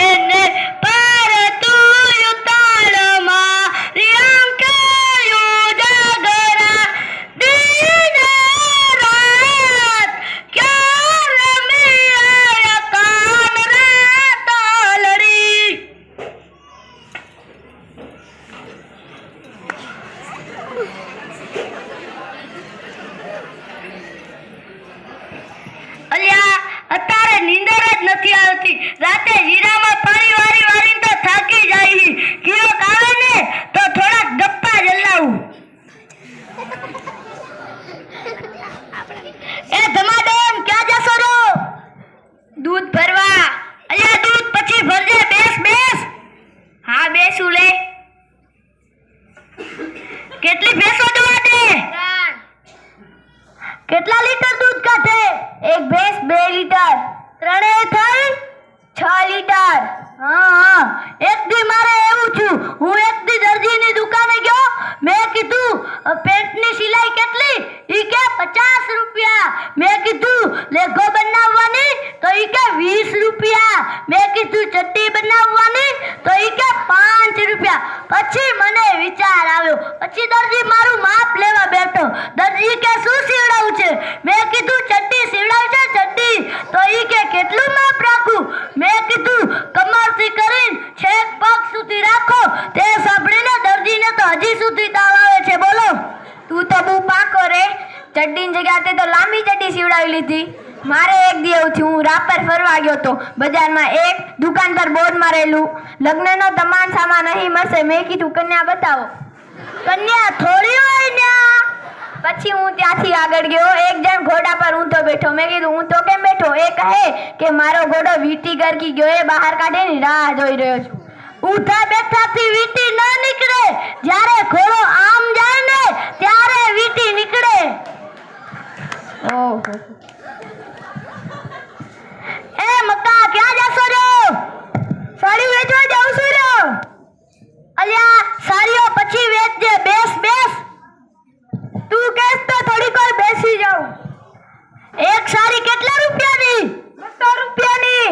એને પારતું યુતાળમાં રિયાંકયું જાગરા દિન રાત ક્યાં રમી કાન રાતાલડી. અલ્યા અત્યારે નીંદર જ નથી આવતી. રાતે જીરામાં પાણી વારી વારીને તો થાકી જાય. કિરોક આવે ને તો થોડાક ગપ્પા જલાવું. એ ધમાડમ ક્યાં જશો રો? દૂધ ભરવા. અલ્યા દૂધ પછી ભરજે. બેસ બેસ. હા બેસું લે. કેટલી ભેંસો દોવા દે? કેટલા લીટર દૂધ કાઢે? એક ભેંસ 2 લીટર. ત્રણેય થઈ 6 લીટર. હા એક દી મારે એવું છું. હું એક દી દરજીની દુકાને ગયો. મેં કીધું પેન્ટની સિલાઈ કેટલી? ઈ કે 50 રૂપિયા. મેં કીધું લેઘો બનાવવાની? તો ઈ કે 20 રૂપિયા. મેં કીધું ચડ્ડી બનાવવાની? તો ઈ કે 5 રૂપિયા. પછી મને વિચાર આવ્યો. પછી દરજી મારું માપ લેવા બેઠો. દરજી કે શું સીવડાવું છે? મેં કીધું ચડ્ડી સીવડાવ છે ચડ્ડી. તો ઈ કે કેટલું માપ રાખું? મેં કીધું કમરથી કરીને છેક પગ સુધી રાખો. તે સાંભળીને દરજીને તો હજી સુધી તાવ આવે છે. બોલો તું તો બહુ પાકો રે. ચડ્ડીની જગ્યાએ તો લાંબી ચડ્ડી સીવડાવી લીધી. મારે એક દી એવું થયું. હું રાપર ફરવા ગયો તો બજારમાં એક દુકાન પર બોર્ડ મારેલું લગ્નનો તમામ સામાન અહીં મળશે. મેં કીધું કન્યા બતાવો. કન્યા થોડી હોય ને. પછી હું ત્યાંથી આગળ ગયો. એક જણ ઘોડા પર ઊંધો બેઠો. મેં કીધું હું તો કેમ બેઠો? એ કહે કે મારો ઘોડો વીંટી ગરકી ગયો, એ બહાર કાઢીને રાહ જોઈ રહ્યો છું. ઉઠા બેઠાથી વીંટી ન નીકળે. જ્યારે ઘોડો આમ જાય ને ત્યારે વીંટી નીકળે. ઓહો. એ મક્કા ક્યાં જશો રો? સાડી વેચવા જાઉં છું રો. અલ્યા સાડીઓ પછી વેચજે. બેસ બેસ. તું કહેસ તો થોડીક વાર બેસી જાઉં. એક સાડી કેટલા રૂપિયાની? 2 રૂપિયાની.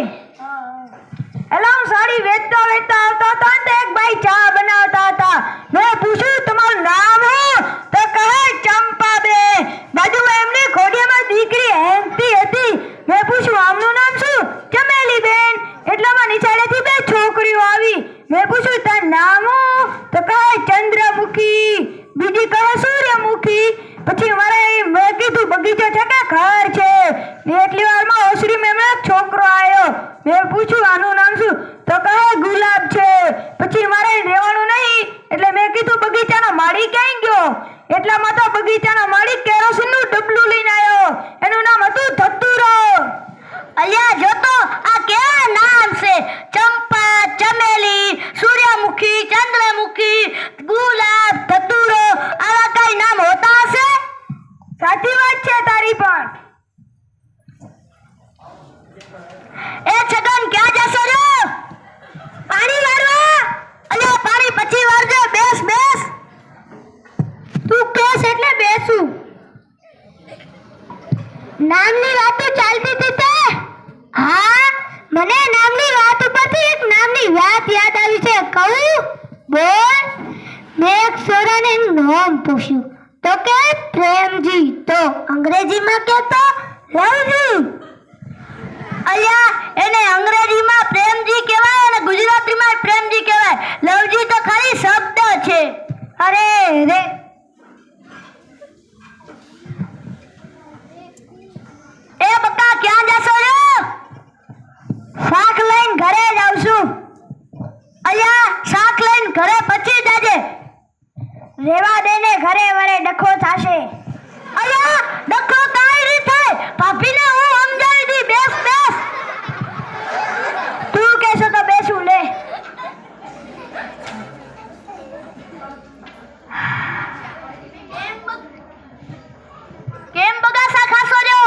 એલા હું સાડી વેચતા વેચતા આવતા હતા તો એક ભાઈ ચા બનાવતા હતા. મેં પૂછ્યું તમારું નામ શું? તો કહે ચંપાબેન. બાજુમાં એમની ખોડિયામાં દીકરી હેંગતી હતી. મેં પૂછ્યું આમનું નામ શું? ચમેલીબેન. એટલામાં નિશાળેથી 2 છોકરીઓ આવી. મેં પૂછ્યું તાર નામ શું? તો કહે ચંદ્રમુખી. બીજી કહે સૂર્યમુખી. પછી મારે મેં કીધું બગીચો છે કે ઘર છે? એટલી વારમાં ઓસરી મેમનો એક છોકરો આવ્યો. મેં પૂછ્યું આનું નામ શું? તો કહે ગુલાબ છે. પછી મારે રહેવાનું નહીં એટલે મેં કીધું બગીચાનો માળી ક્યાં ગયો? એટલામાં તો બગીચાનો માળી કેરોસીનનું ડબલું લઈને આવ્યો. એનું નામ હતું ધતુરો. અલ્યા જો તો આ કેવા નામ છે? ચંપા, ચમેલી, સૂર્યમુખી, ચંદ્રમુખી, ગુલાબ, ધતુરો. આવા કઈ નામ હોતા હશે? સાચી વાત છે તારી પણ. એ છગન ક્યાં જશો રો? પાણી વાળવા. અલ્યા પાણી પછી વાળજે. બેસ બેસ. તું કેસ એટલે બેસું. નામની વાતો ચાલતી હતી તે? હા મને નામની વાત ઉપરથી એક નામની વાત યાદ આવી છે. કહું? બોલ. મેં એક છોરાને નામ પૂછ્યું તો કે પ્રેમજી. તો અંગ્રેજીમાં કહેતો લવજી. અલ્યા એને અંગ્રેજીમાં પ્રેમજી કહેવાય અને ગુજરાતીમાં પ્રેમજી કહેવાય. લવજી તો ખાલી શબ્દ છે. અરે રે. એ બકા ક્યાં જશો રો? શાક લઈને ઘરે જાઉં છું. અલ્યા શાક લઈને ઘરે પછી જાજે. રેવા દે ને ઘરે વરે ડખો થાશે. અલ્યા ડખો કાઈ નહીં થાય. ભાભીને હું સમજાવી દી. બેસ બેસ. તું કહેશો તો બેસું લે. કેમ બગાસા ખાશો રો?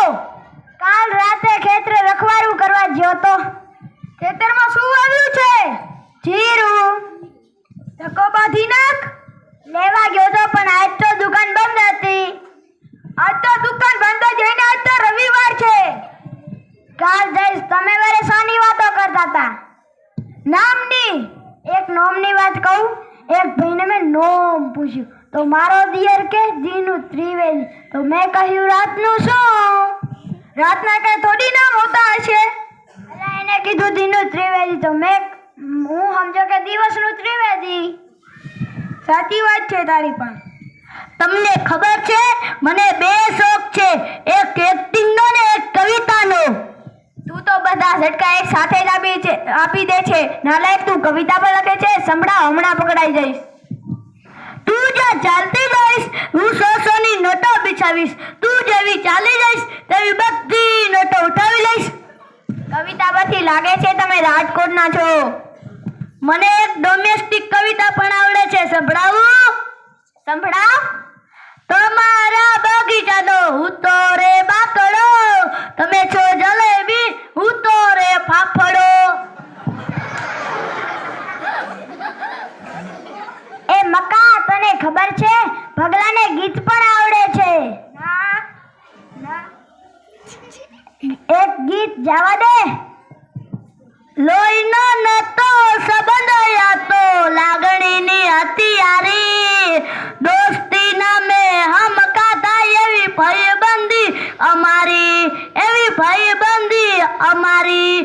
કાલ રાતે ખેતરે રખવાડું કરવા ગયો તો. ખેતરમાં શું આવ્યું છે? જીરું. ધક્કો બાંધી નાખ. લેવા ગયો તો પણ આજ તો દુકાન બંધ હતી. આજ તો દુકાન બંધ જ હોય ને. આજ તો રવિવાર છે. કાલ જઈશ. તમે વરે શાની વાતો કરતા હતા? નામની એક નોમની વાત કહું. એક ભાઈને મેં નોમ પૂછ્યું તો મારો દિયર કે દીનું ત્રિવેદી. તો મેં કહ્યું રાતનું શું? રાતના કઈ થોડી નામ હોતા હશે. અલા એને કીધું દીનું ત્રિવેદી તો હું સમજો કે દિવસનું ત્રિવેદી. સાચી વાત છે તારી પણ. તમને ખબર છે મને બે શોખ છે, એક એક્ટિંગનો ને એક કવિતાનો. તું તો બધા ઝટકા એક સાથે જ આપી દે છે. નાલાયક, તું કવિતા પર લખે છે. સંભળાવ, હમણાં પકડાઈ જઈશ. તું જ્યાં ચાલતી જઈશ હું 100-100ની નોટો બિછાવીશ. તું જેવી ચાલી જઈશ તેવી બધી નોટો ઉઠાવી લઈશ. કવિતા પરથી લાગે છે તમે રાજકોટના છો. મને એક ડોમેસ્ટિક કવિતા પણ આવડે છે, સંભળાવું? સંભળાવ. તમારા બગીચાનો હું તો રે બાકડો, તમે છો જલેબી હું તો રે ફાફડો. એ મકા, તને ખબર છે ભગલાને ગીત પણ આવડે છે? એક ગીત જવા દે. લોહીનો નતો સંબંધ યાતો લાગણીની હતી યારી, દોસ્તી નામે હમ કાતા એવી ભાઈબંધી અમારી, એવી ભાઈબંધી અમારી,